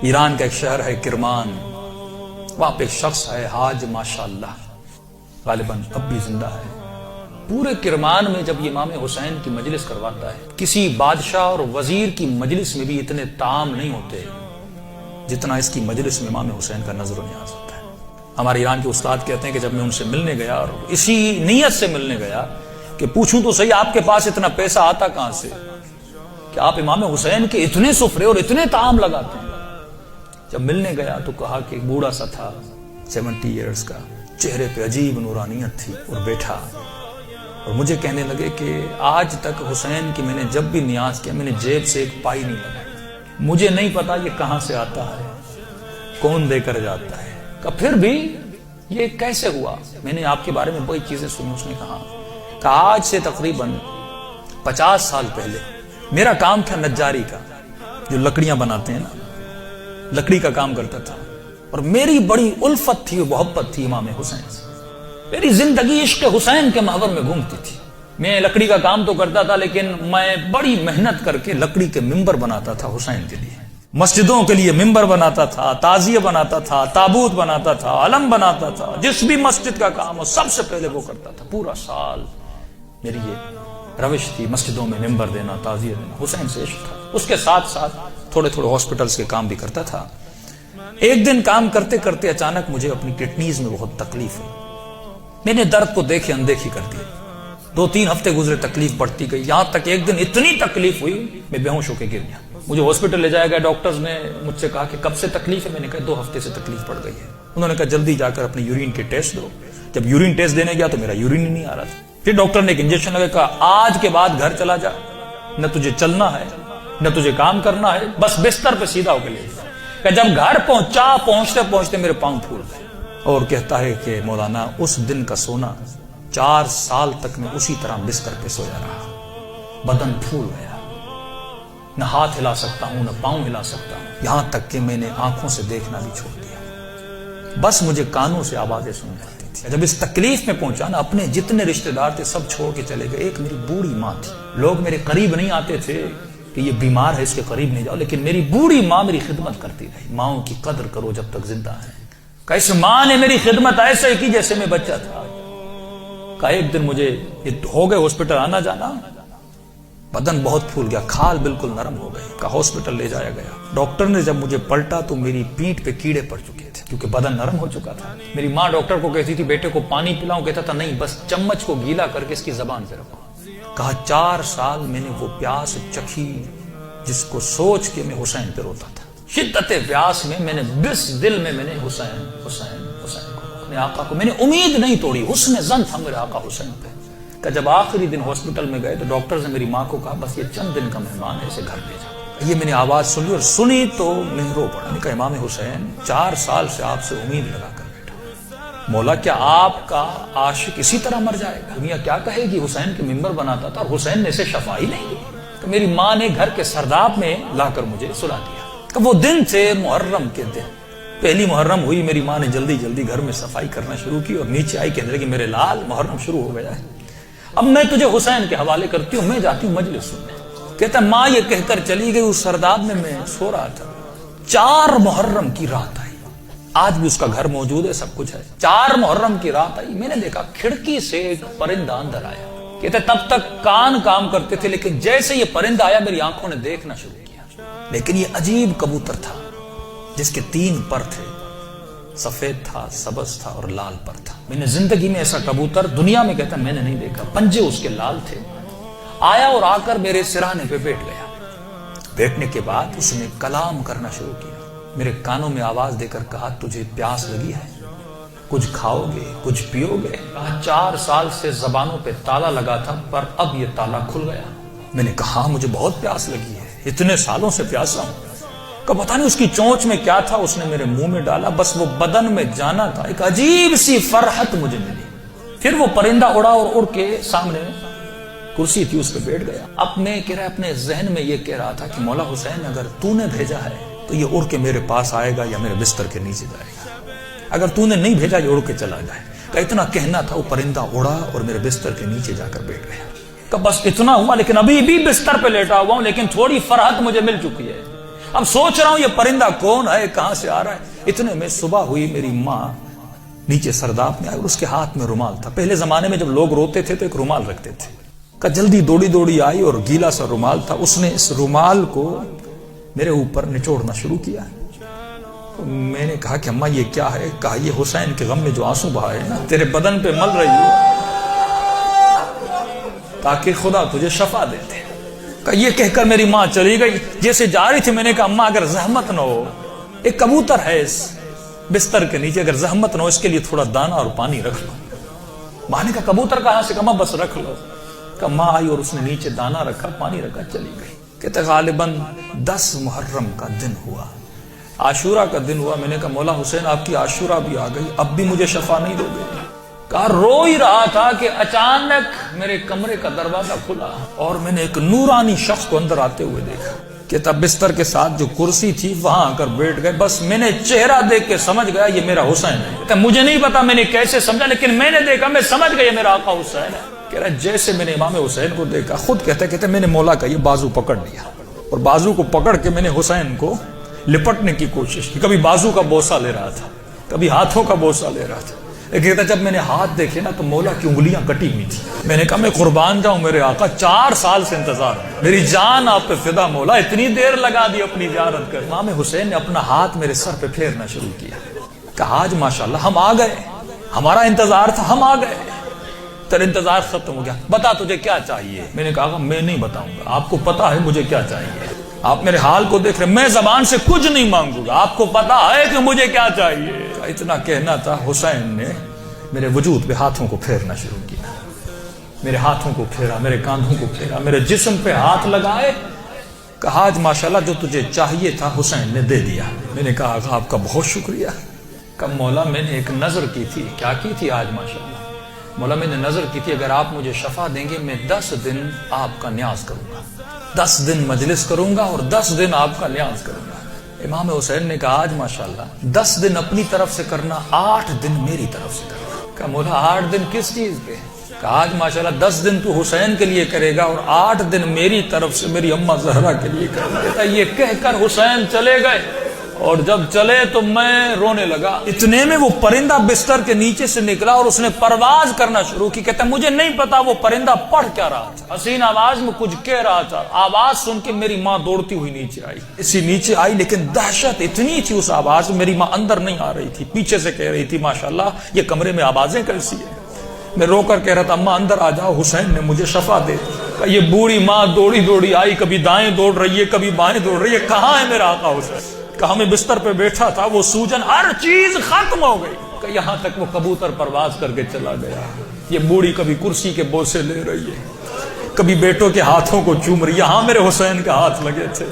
ایران کا ایک شہر ہے کرمان، وہاں پہ ایک شخص ہے حاج ماشاءاللہ، غالباً اب بھی زندہ ہے۔ پورے کرمان میں جب یہ امام حسین کی مجلس کرواتا ہے، کسی بادشاہ اور وزیر کی مجلس میں بھی اتنے طعام نہیں ہوتے جتنا اس کی مجلس میں امام حسین کا نظر و نیاز ہوتا ہے۔ ہمارے ایران کے استاد کہتے ہیں کہ جب میں ان سے ملنے گیا اور اسی نیت سے ملنے گیا کہ پوچھوں تو صحیح آپ کے پاس اتنا پیسہ آتا کہاں سے کہ آپ امام حسین کے اتنے سفرے اور اتنے طعام لگاتے ہیں۔ جب ملنے گیا تو کہا کہ ایک بوڑھا سا تھا 70 ایئرز کا، چہرے پہ عجیب نورانیت تھی، اور بیٹھا اور مجھے کہنے لگے کہ آج تک حسین کی میں نے جب بھی نیاز کیا میں نے جیب سے ایک پائی نہیں لگائی، مجھے نہیں پتا یہ کہاں سے آتا ہے، کون دے کر جاتا ہے، کہ پھر بھی یہ کیسے ہوا؟ میں نے آپ کے بارے میں بڑی چیزیں سنی۔ اس نے کہا کہ آج سے تقریباً 50 سال پہلے میرا کام تھا نجاری کا، جو لکڑیاں بناتے ہیں نا، لکڑی کا کام کرتا تھا، اور میری بڑی الفت تھی، محبت تھی امام حسین سے، میری زندگی عشق حسین کے محور میں گھومتی تھی۔ میں لکڑی کا کام تو کرتا تھا لیکن میں بڑی محنت کر کے لکڑی کے ممبر بناتا تھا حسین کے لیے، مسجدوں کے لیے ممبر بناتا تھا، تعزیہ بناتا تھا، تابوت بناتا تھا، علم بناتا تھا، جس بھی مسجد کا کام ہو سب سے پہلے وہ کرتا تھا۔ پورا سال میری یہ روش تھی، مسجدوں میں ممبر دینا، تعزیہ دینا، حسین سے عشق تھا۔ اس کے ساتھ ساتھ تھوڑے تھوڑے ہاسپٹلز کے کام بھی کرتا تھا۔ ایک دن کام کرتے کرتے اچانک مجھے اپنی کڈنیز میں بہت تکلیف ہوئی، میں نے درد کو دیکھے اندیکھی کر دی، 2-3 ہفتے گزرے، تکلیف بڑھتی گئی، یہاں تک ایک دن اتنی تکلیف ہوئی میں بے ہوش ہو کے گر گیا۔ مجھے ہاسپٹل لے جایا گیا، ڈاکٹرز نے مجھ سے کہا کہ کب سے تکلیف ہے؟ میں نے کہا 2 ہفتے سے تکلیف پڑ گئی ہے۔ انہوں نے کہا جلدی جا کر اپنے یورین کے ٹیسٹ دو۔ جب یورین ٹیسٹ دینے گیا تو میرا یورین ہی نہیں آ رہا تھا۔ پھر ڈاکٹر نے ایک انجیکشن لگا، کہا آج کے بعد گھر چلا جا، نہ تجھے چلنا ہے نہ تجھے کام کرنا ہے، بس بستر پہ سیدھا ہو کے لے جا۔ کہ جب گھر پہنچتے پہنچتے میرے پاؤں پھول گئے، اور کہتا ہے کہ مولانا اس دن کا سونا 4 سال تک میں اسی طرح بستر پہ سویا رہا، بدن پھول گیا، نہ ہاتھ ہلا سکتا ہوں نہ پاؤں ہلا سکتا ہوں، یہاں تک کہ میں نے آنکھوں سے دیکھنا بھی چھوڑ دیا، بس مجھے کانوں سے آوازیں سن جاتی تھی۔ جب اس تکلیف میں پہنچا نا، اپنے جتنے رشتہ دار تھے سب چھوڑ کے چلے گئے۔ ایک میری بوڑھی ماں تھی، لوگ میرے قریب نہیں آتے تھے کہ یہ بیمار ہے اس کے قریب نہیں جاؤ، لیکن میری بوڑھی ماں میری خدمت کرتی رہی۔ ماؤں کی قدر کرو جب تک زندہ ہے۔ کیسے ماں نے میری خدمت ایسے کی جیسے میں بچہ تھا۔ کہ ایک دن مجھے ہو گئے ہاسپٹل آنا جانا، بدن بہت پھول گیا، کھال بالکل نرم ہو گئی، کہ ہاسپٹل لے جایا گیا۔ ڈاکٹر نے جب مجھے پلٹا تو میری پیٹھ پہ کیڑے پڑ چکے تھے کیونکہ بدن نرم ہو چکا تھا۔ میری ماں ڈاکٹر کو کہتی تھی بیٹے کو پانی پلاؤں، کہتا تھا نہیں، بس چمچ کو گیلا کر کے اس کی زبان پہ رکھو۔ کہا 4 سال میں نے وہ پیاس چکھی جس کو سوچ کے میں حسین پہ روتا تھا۔ شدت پیاس میں نے بس دل میں نے حسین حسین حسین کو، اپنے آقا کو میں نے امید نہیں توڑی، حسن ظن تھا میرے آقا حسین پہ۔ کہ جب آخری دن ہاسپٹل میں گئے تو ڈاکٹرز نے میری ماں کو کہا بس یہ چند دن کا مہمان ہے، اسے گھر لے جاؤ۔ یہ میں نے آواز سنی اور سنی تو میں رو پڑا۔ میں نے کہا امام حسین 4 سال سے آپ سے امید لگا کر بیٹھا، مولا کیا آپ کا عاشق اسی طرح مر جائے گا؟ دنیا کیا کہے گی؟ حسین کے ممبر بناتا تھا اور حسین نے اسے شفا ہی نہیں دی۔ تو میری ماں نے گھر کے سرداب میں لا کر مجھے سلا دیا۔ کہ وہ دن تھے محرم کے دن، پہلی محرم ہوئی، میری ماں نے جلدی جلدی گھر میں صفائی کرنا شروع کی اور نیچے آئی، کہنے لگی میرے لال محرم شروع ہو گیا ہے، اب میں تجھے حسین کے حوالے کرتی ہوں، میں جاتی ہوں مجلس سننے۔ کہتا ماں یہ کہہ کر چلی گئی، اس سرداب میں سو رہا تھا، 4 محرم کی رات آئی، آج بھی اس کا گھر موجود ہے، سب کچھ ہے۔ 4 محرم کی رات آئی، میں نے دیکھا کھڑکی سے ایک پرندہ اندر آیا۔ کہتے تب تک کان کام کرتے تھے لیکن جیسے یہ پرندہ آیا میری آنکھوں نے دیکھنا شروع کیا، لیکن یہ عجیب کبوتر تھا جس کے 3 پر تھے، سفید تھا، سبز تھا اور لال پر تھا۔ میں نے زندگی میں ایسا کبوتر دنیا میں کہتا میں نے نہیں دیکھا، پنجے اس کے لال تھے۔ آیا اور آ کر میرے سرہانے پہ بیٹھ گیا۔ بیٹھنے کے بعد اس نے کلام کرنا شروع کیا، میرے کانوں میں آواز دے کر کہا تجھے پیاس لگی ہے، کچھ کھاؤ گے، کچھ پیو گے؟ کہا 4 سال سے زبانوں پہ تالا لگا تھا پر اب یہ تالا کھل گیا۔ میں نے کہا مجھے بہت پیاس لگی ہے، اتنے سالوں سے پیاسا ہوں۔ کہ پتہ نہیں اس کی چونچ میں کیا تھا، اس نے میرے منہ میں ڈالا، بس وہ بدن میں جانا تھا، ایک عجیب سی فرحت مجھے ملی۔ پھر وہ پرندہ اڑا اور اڑ کے سامنے کرسی تھی اس پہ بیٹھ گیا۔ اب میں کہہ رہا اپنے ذہن میں یہ کہہ رہا تھا کہ مولا حسین اگر تو نے بھیجا ہے تو یہ اڑ کے میرے پاس آئے گا یا میرے بستر کے نیچے جائے گا، اگر تو نے نہیں بھیجا یہ اڑ کے چلا جائے گا۔ اتنا کہنا تھا، وہ پرندہ اڑا اور میرے بستر کے نیچے جا کر بیٹھ گیا۔ کہ بس اتنا ہوا، لیکن ابھی بھی بستر پہ لیٹا ہوا ہوں، لیکن تھوڑی فرحت مجھے مل چکی ہے۔ اب سوچ رہا ہوں یہ پرندہ کون ہے، کہاں سے آ رہا ہے۔ اتنے میں صبح ہوئی، میری ماں نیچے سرداب میں آئی اور اس کے ہاتھ میں رومال تھا۔ پہلے زمانے میں جب لوگ روتے تھے تو ایک رومال رکھتے تھے۔ کہ جلدی دوڑی دوڑی آئی اور گیلا سا رومال تھا، اس نے اس رومال کو میرے اوپر نچوڑنا شروع کیا۔ میں نے کہا کہ اماں یہ کیا ہے؟ کہا یہ حسین کے غم میں جو آنسو بہائے نا تیرے بدن پہ مل رہی ہو تاکہ خدا تجھے شفا دیتے۔ کہ یہ کہہ کر میری ماں چلی گئی۔ جیسے جا رہی تھی میں نے کہا اماں اگر زحمت نہ ہو، ایک کبوتر ہے اس بستر کے نیچے، اگر زحمت نہ ہو اس کے لیے تھوڑا دانا اور پانی رکھ لو۔ ماں نے کہا کبوتر کہاں سے؟ کہا بس رکھ لو۔ کہ ماں آئی اور اس نے نیچے دانا رکھا، پانی رکھا، چلی گئی۔ کہتے غالباً 10 محرم کا دن ہوا، عاشورہ کا دن ہوا۔ میں نے کہا مولا حسین آپ کی عاشورہ بھی آ گئی، اب بھی مجھے شفا نہیں دو گے؟ کہا رو ہی رہا تھا کہ اچانک میرے کمرے کا دروازہ کھلا اور میں نے ایک نورانی شخص کو اندر آتے ہوئے دیکھا۔ کہ تب بستر کے ساتھ جو کرسی تھی وہاں آ کر بیٹھ گئے۔ بس میں نے چہرہ دیکھ کے سمجھ گیا یہ میرا حسین ہے۔ مجھے نہیں پتا میں نے کیسے سمجھا، لیکن میں نے دیکھا، میں سمجھ گیا یہ میرا آقا حسین ہے۔ کہہ رہا جیسے میں نے امام حسین کو دیکھا، خود کہتے میں نے مولا کا یہ بازو پکڑ لیا اور بازو کو پکڑ کے میں نے حسین کو لپٹنے کی کوشش کی۔ کبھی بازو کا بوسہ لے رہا تھا، کبھی ہاتھوں کا بوسہ لے رہا تھا۔ کہتا جب میں نے ہاتھ دیکھے نا تو مولا کی انگلیاں کٹی ہوئی تھی۔ میں نے کہا میں قربان جاؤں میرے آقا، 4 سال سے انتظار، میری جان آپ پہ فدا مولا، اتنی دیر لگا دی اپنی زیارت کر۔ امام حسین نے اپنا ہاتھ میرے سر پہ پھیرنا شروع کیا۔ کہا آج ماشاءاللہ ہم آ گئے، ہمارا انتظار تھا، ہم آ گئے، تیرا انتظار ختم ہو گیا، بتا تجھے کیا چاہیے؟ میں نے کہا میں نہیں بتاؤں گا، آپ کو پتا ہے مجھے کیا چاہیے، آپ میرے حال کو دیکھ رہے، میں زبان سے کچھ نہیں مانگوں گا، آپ کو پتا ہے کہ مجھے کیا چاہیے۔ اتنا کہنا تھا، حسین نے میرے وجود پہ ہاتھوں کو پھیرنا شروع کیا، میرے ہاتھوں کو پھیرا، میرے کاندھوں کو پھیرا، میرے جسم پہ ہاتھ لگائے۔ کہا آج ماشاءاللہ جو تجھے چاہیے تھا حسین نے دے دیا۔ میں نے کہا آقا آپ کا بہت شکریہ۔ کہ مولا میں نے ایک نظر کی تھی۔ کیا کی تھی آج ماشاءاللہ؟ مولا میں نے نظر کی تھی اگر آپ مجھے شفا دیں گے میں 10 دن آپ کا نیاز کروں گا، 10 دن مجلس کروں گا اور 10 دن آپ کا نیاز کروں گا۔ امام حسین نے کہا آج ماشاءاللہ 10 دن اپنی طرف سے کرنا، 8 دن میری طرف سے کرنا۔ کہا مولا 8 دن کس چیز پہ؟ کہا آج ماشاءاللہ 10 دن تو حسین کے لیے کرے گا اور 8 دن میری طرف سے میری اماں زہرا کے لیے کرے گا۔ یہ کہہ کر حسین چلے گئے اور جب چلے تو میں رونے لگا۔ اتنے میں وہ پرندہ بستر کے نیچے سے نکلا اور اس نے پرواز کرنا شروع کی۔ کہتا مجھے نہیں پتا وہ پرندہ پڑھ کیا رہا تھا، حسین آواز میں کچھ کہہ رہا تھا۔ آواز سن کے میری ماں دوڑتی ہوئی نیچے آئی، اسی نیچے آئی، لیکن دہشت اتنی تھی اس آواز میں، میری ماں اندر نہیں آ رہی تھی، پیچھے سے کہہ رہی تھی ماشاءاللہ یہ کمرے میں آوازیں کیسی ہیں۔ میں رو کر کہہ رہا تھا اماں اندر آ جاؤ، حسین نے مجھے شفا دے دی۔ یہ بوڑھی ماں دوڑی دوڑی آئی، کبھی دائیں دوڑ رہی ہے کبھی بائیں دوڑ رہی ہے، کہاں ہے میرا آقا حسین؟ کہا میں بستر پہ بیٹھا تھا، وہ سوجن ہر چیز ختم ہو گئی، کہ یہاں تک وہ کبوتر پرواز کر کے چلا گیا۔ یہ بوڑھی کبھی کرسی کے بوسے لے رہی ہے، کبھی بیٹوں کے ہاتھوں کو چوم رہی، یہاں میرے حسین کے ہاتھ لگے تھے۔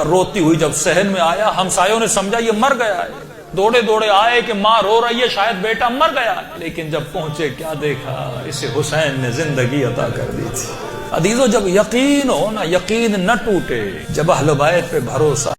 روتی ہوئی جب صحن میں آیا، ہمسایوں نے سمجھا یہ مر گیا ہے، دوڑے دوڑے آئے کہ ماں رو رہی ہے، شاید بیٹا مر گیا، لیکن جب پہنچے کیا دیکھا، اسے حسین نے زندگی عطا کر دی تھی۔ عزیزو جب یقین ہو نا، یقین نہ ٹوٹے، جب اہل بیت پہ بھروسہ